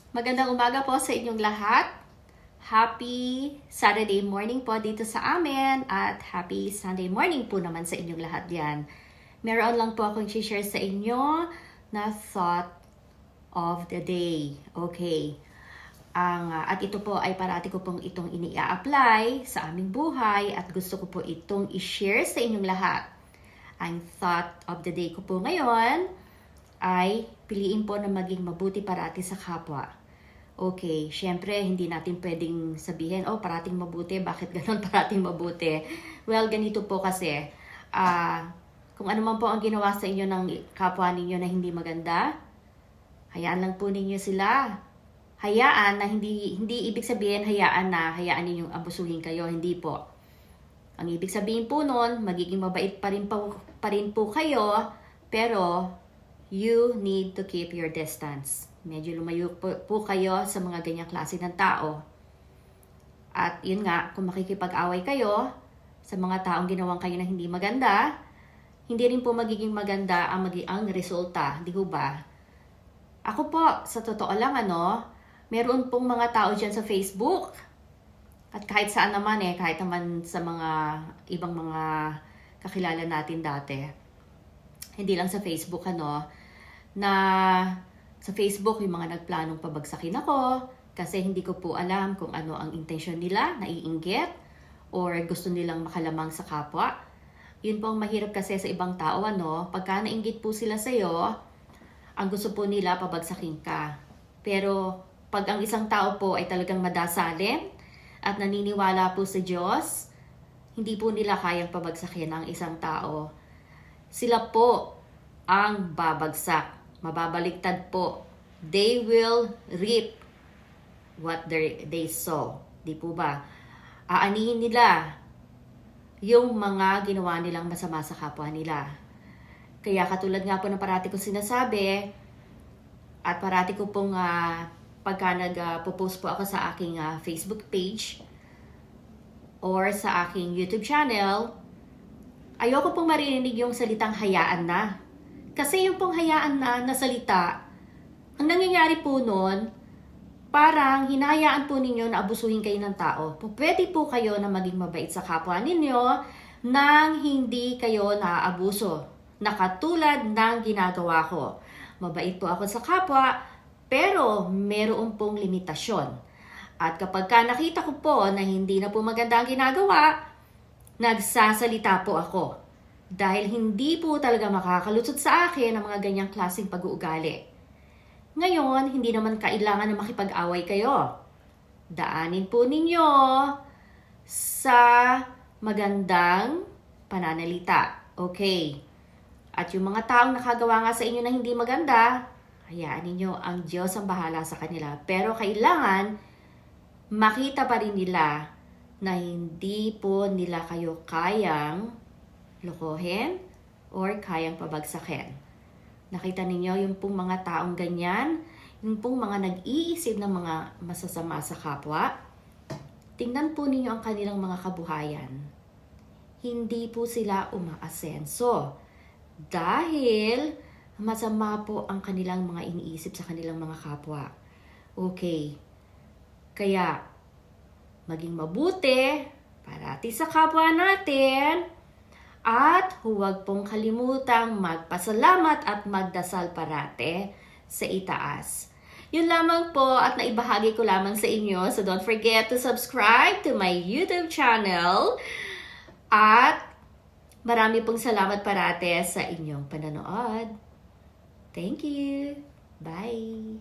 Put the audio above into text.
Magandang umaga po sa inyong lahat. Happy Saturday morning po dito sa amin at happy Sunday morning po naman sa inyong lahat yan. Meron lang po akong share sa inyo na thought of the day. Okay. At ito po ay parati ko pong itong ini-apply sa aming buhay at gusto ko po itong i-share sa inyong lahat. Ang thought of the day ko po ngayon ay piliin po na maging mabuti parati sa kapwa. Okay, syempre hindi natin pwedeng sabihin, parating mabuti, bakit ganon parating mabuti? Well, ganito po kasi, kung ano man po ang ginawa sa inyo ng kapwa ninyo na hindi maganda, hayaan lang po ninyo sila. Hayaan na hindi ibig sabihin hayaan ninyong abusuhin kayo, hindi po. Ang ibig sabihin po nun, magiging mabait pa rin po kayo, pero you need to keep your distance. Medyo lumayo po kayo sa mga ganyang klase ng tao. At yun nga, kung makikipag-away kayo sa mga taong ginawang kayo na hindi maganda, hindi rin po magiging maganda ang resulta, di ba? Ako po, sa totoo lang meron pong mga tao dyan sa Facebook at kahit saan naman kahit naman sa mga ibang mga kakilala natin dati. Hindi lang sa Facebook na sa Facebook yung mga nagplanong pabagsakin ako kasi hindi ko po alam kung ano ang intensyon nila, naiinggit or gusto nilang makalamang sa kapwa. Yun po ang mahirap kasi sa ibang tao pagka nainggit po sila sa iyo, ang gusto po nila pabagsakin ka. Pero pag ang isang tao po ay talagang madasalin at naniniwala po sa Diyos, hindi po nila kayang pabagsakin ang isang tao. Sila po ang babagsak. Mababaliktad po. They will reap what they sow. Di po ba? Aanihin nila yung mga ginawa nilang masama sa kapwa nila. Kaya katulad nga po na parati ko sinasabi, at parati ko pong pagka nag-post po ako sa aking Facebook page or sa aking YouTube channel, ayoko pong marinig yung salitang hayaan na. Kasi yung pong hayaan na salita, ang nangyayari po nun, parang hinahayaan po ninyo na abusuhin kayo ng tao. Pwede po kayo na maging mabait sa kapwa ninyo nang hindi kayo naaabuso. Na katulad ng ginagawa ko. Mabait po ako sa kapwa, pero meron pong limitasyon. At kapag nakita ko po na hindi na po maganda ang ginagawa, nagsasalita po ako. Dahil hindi po talaga makakalusot sa akin ang mga ganyang klaseng pag-uugali. Ngayon, hindi naman kailangan na makipag-away kayo. Daanin po ninyo sa magandang pananalita. Okay. At yung mga taong nakagawa nga sa inyo na hindi maganda, hayaan ninyo, ang Diyos ang bahala sa kanila. Pero kailangan makita pa rin nila na hindi po nila kayo kayang lokohin or kayang pabagsakin. Nakita ninyo yung pong mga taong ganyan, yung pong mga nag-iisip ng mga masasama sa kapwa, tingnan po ninyo ang kanilang mga kabuhayan. Hindi po sila umaasenso dahil masama po ang kanilang mga iniisip sa kanilang mga kapwa. Okay. Kaya, maging mabuti parati sa kapwa natin at huwag pong kalimutang magpasalamat at magdasal parate sa itaas. Yun lamang po at naibahagi ko lamang sa inyo. So don't forget to subscribe to my YouTube channel. At marami pong salamat parate sa inyong panonood. Thank you. Bye.